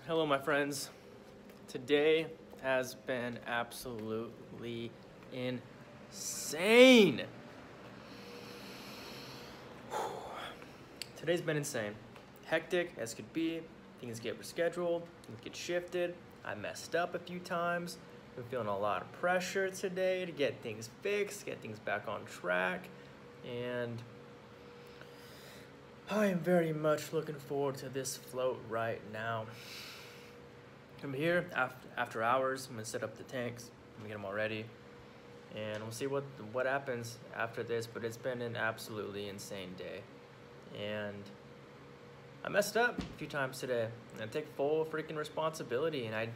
Hello, my friends. Today has been absolutely insane. Today's been insane. Hectic as could be. Things get rescheduled, things get shifted. I messed up a few times. I'm feeling a lot of pressure today to get things fixed, get things back on track. And I am very much looking forward to this float right now. I'm here after hours. I'm gonna set up the tanks. I'm gonna get them all ready, and we'll see what happens after this. But it's been an absolutely insane day, and I messed up a few times today. And I take full freaking responsibility. And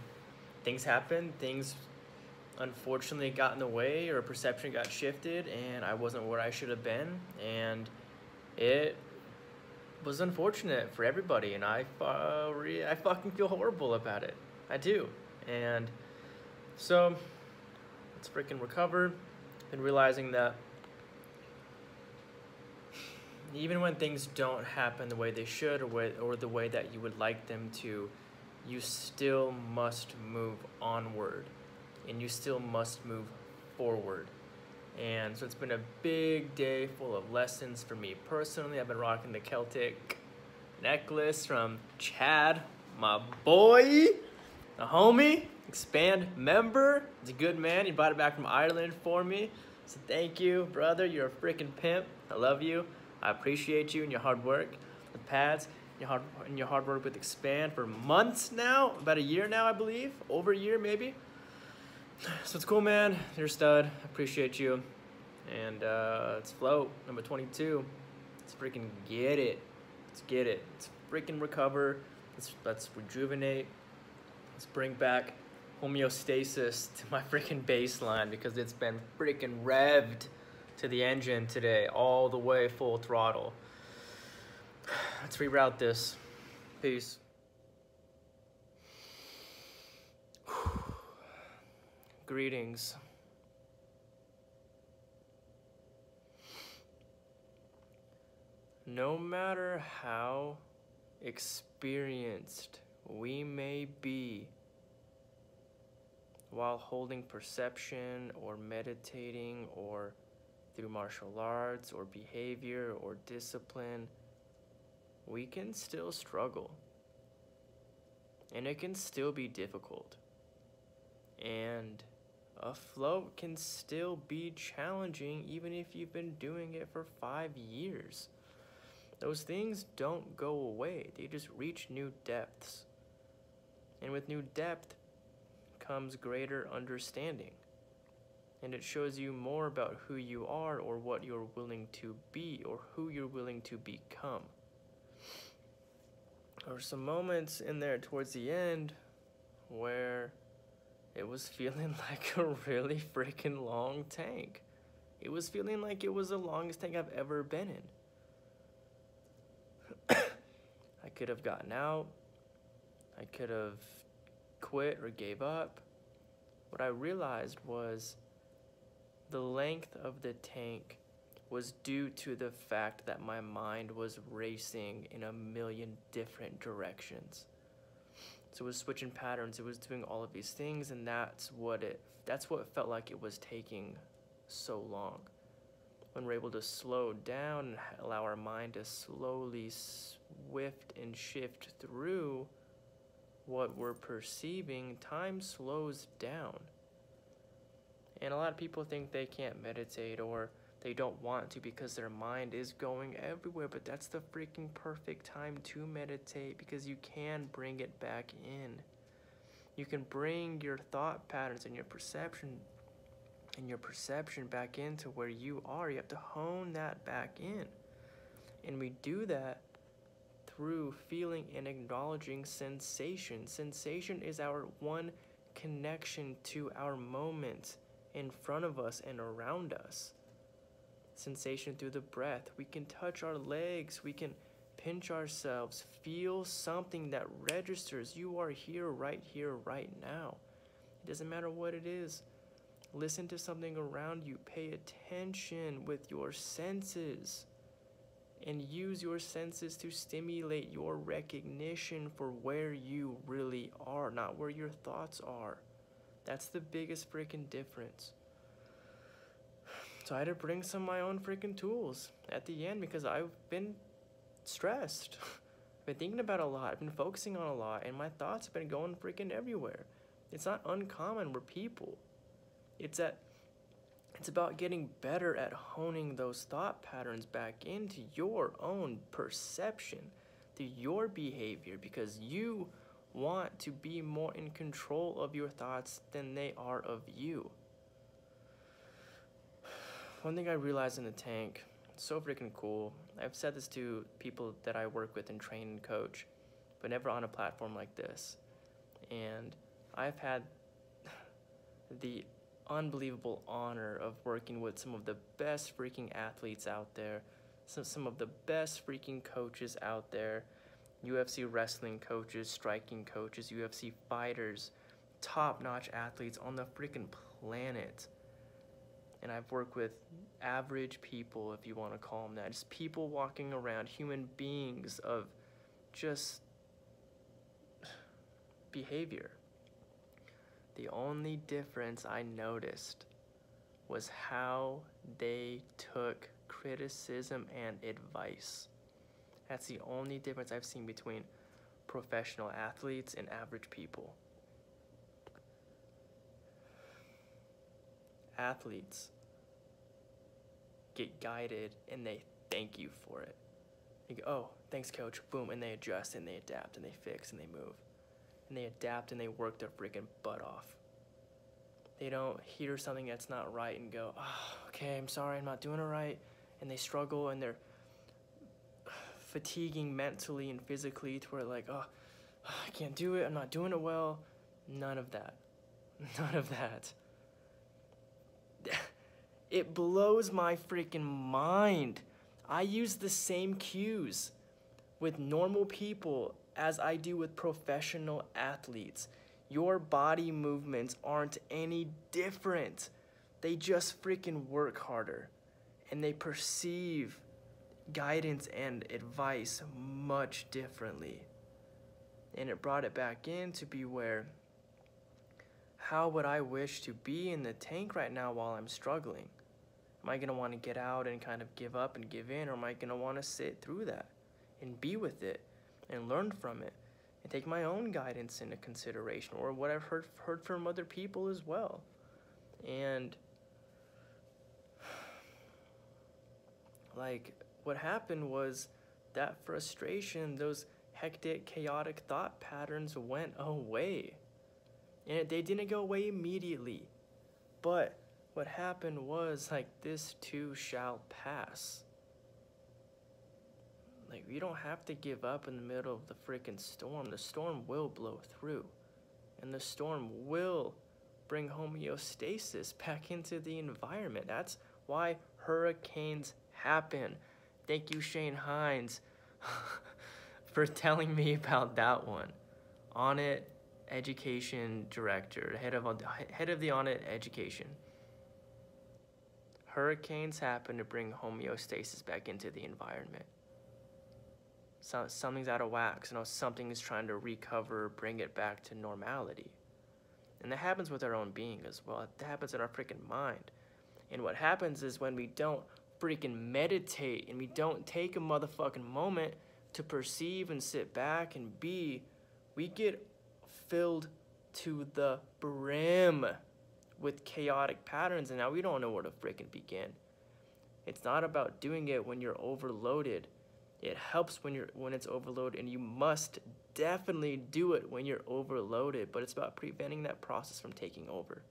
things happen. Things unfortunately got in the way, or perception got shifted, and I wasn't where I should have been, and it was unfortunate for everybody, and I fucking feel horrible about it. I do. And so let's freaking recover. Been realizing that even when things don't happen the way they should, or the way that you would like them to, you still must move onward, and you still must move forward. And so it's been a big day full of lessons for me personally. I've been rocking the Celtic necklace from Chad, my boy, a homie, Expand member. He's a good man. He brought it back from Ireland for me. So thank you, brother. You're a freaking pimp. I love you. I appreciate you and your hard work with pads, your hard work with Expand for months now, about a year now, I believe, over a year maybe. So it's cool, man. You're a stud. I appreciate you. And it's float number 22. Let's freaking get it. Let's get it. Let's freaking recover. Let's rejuvenate. Let's bring back homeostasis to my freaking baseline, because it's been freaking revved to the engine today, all the way full throttle. Let's reroute this. Peace. Greetings. No matter how experienced we may be while holding perception or meditating or through martial arts or behavior or discipline, we can still struggle. And it can still be difficult. And a float can still be challenging even if you've been doing it for 5 years. Those things don't go away. They just reach new depths. And with new depth comes greater understanding. And it shows you more about who you are, or what you're willing to be, or who you're willing to become. There were some moments in there towards the end where it was feeling like a really freaking long tank. It was feeling like it was the longest tank I've ever been in. I could have gotten out. I could have quit or gave up. What I realized was the length of the tank was due to the fact that my mind was racing in a million different directions. So it was switching patterns, it was doing all of these things, and that's what it felt like it was taking so long. When we're able to slow down and allow our mind to slowly swift and shift through what we're perceiving, time slows down. And a lot of people think they can't meditate, or they don't want to because their mind is going everywhere, but that's the freaking perfect time to meditate, because you can bring it back in. You can bring your thought patterns and your perception back into where you are. You have to hone that back in. And we do that through feeling and acknowledging sensation. Sensation is our one connection to our moment in front of us and around us. Sensation through the breath. We can touch our legs. We can pinch ourselves. Feel something that registers. You are here, right now. It doesn't matter what it is. Listen to something around you. Pay attention with your senses. and use your senses to stimulate your recognition for where you really are, not where your thoughts are. That's the biggest freaking difference. So I had to bring some of my own freaking tools at the end because I've been stressed. I've been thinking about a lot. I've been focusing on a lot, and my thoughts have been going freaking everywhere. It's not uncommon. We're people. It's about getting better at honing those thought patterns back into your own perception, to your behavior, because you want to be more in control of your thoughts than they are of you. One thing I realized in the tank, so freaking cool. I've said this to people that I work with and train and coach, but never on a platform like this. And I've had the unbelievable honor of working with some of the best freaking athletes out there, some of the best freaking coaches out there, UFC wrestling coaches, striking coaches, UFC fighters, top-notch athletes on the freaking planet. And I've worked with average people, if you want to call them that, just people walking around, human beings of just behavior. The only difference I noticed was how they took criticism and advice. That's the only difference I've seen between professional athletes and average people. Athletes get guided and they thank you for it. You go, oh, thanks coach, boom, and they adjust and they adapt and they fix and they move. And they adapt and they work their freaking butt off. They don't hear something that's not right and go, oh, okay, I'm sorry, I'm not doing it right. And they struggle and they're fatiguing mentally and physically to where like, oh, I can't do it, I'm not doing it well. None of that. None of that. It blows my freaking mind. I use the same cues with normal people as I do with professional athletes. Your body movements aren't any different. They just freaking work harder. And they perceive guidance and advice much differently. And it brought it back in to be where, how would I wish to be in the tank right now while I'm struggling? Am I going to want to get out and kind of give up and give in, or am I going to want to sit through that and be with it and learn from it and take my own guidance into consideration, or what I've heard from other people as well? And like what happened was that frustration, those hectic, chaotic thought patterns went away. And they didn't go away immediately. But what happened was, like, this too shall pass. Like, you don't have to give up in the middle of the freaking storm. The storm will blow through. And the storm will bring homeostasis back into the environment. That's why hurricanes happen. Thank you, Shane Hines, for telling me about that one. On it. Education director, head of the On-It education. Hurricanes happen to bring homeostasis back into the environment. So something's out of whack, so something is trying to recover, bring it back to normality. And that happens with our own being as well. That happens in our freaking mind. And what happens is when we don't freaking meditate and we don't take a motherfucking moment to perceive and sit back and be, we get filled to the brim with chaotic patterns, and now we don't know where to freaking begin. It's not about doing it when you're overloaded. It helps when it's overloaded, and you must definitely do it when you're overloaded, but it's about preventing that process from taking over.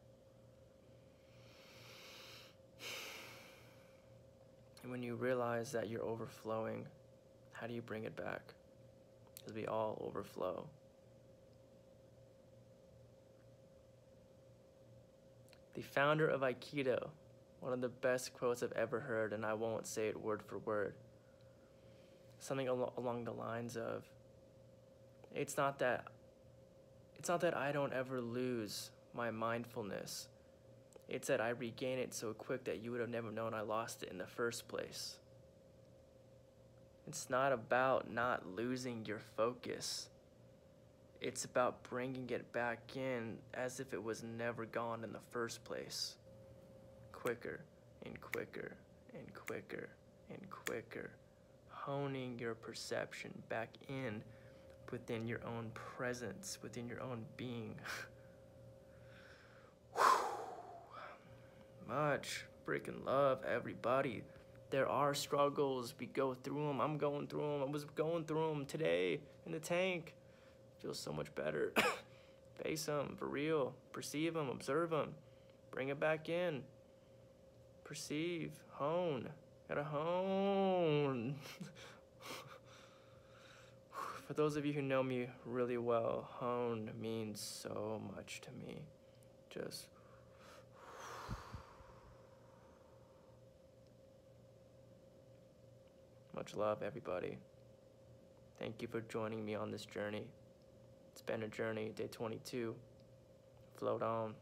And when you realize that you're overflowing, how do you bring it back? Because we all overflow. The founder of Aikido, one of the best quotes I've ever heard, and I won't say it word for word. Something along the lines of, it's not that I don't ever lose my mindfulness. It's that I regain it so quick that you would have never known I lost it in the first place. It's not about not losing your focus. It's about bringing it back in as if it was never gone in the first place. Quicker and quicker and quicker and quicker. Honing your perception back in within your own presence, within your own being. Much freaking love, everybody. There are struggles. We go through them. I'm going through them. I was going through them today in the tank. Feels so much better. Face them for real. Perceive them. Observe them. Bring it back in. Perceive. Hone. Gotta hone. For those of you who know me really well, hone means so much to me. Just much love, everybody. Thank you for joining me on this journey. It's been a journey, day 22. Float on.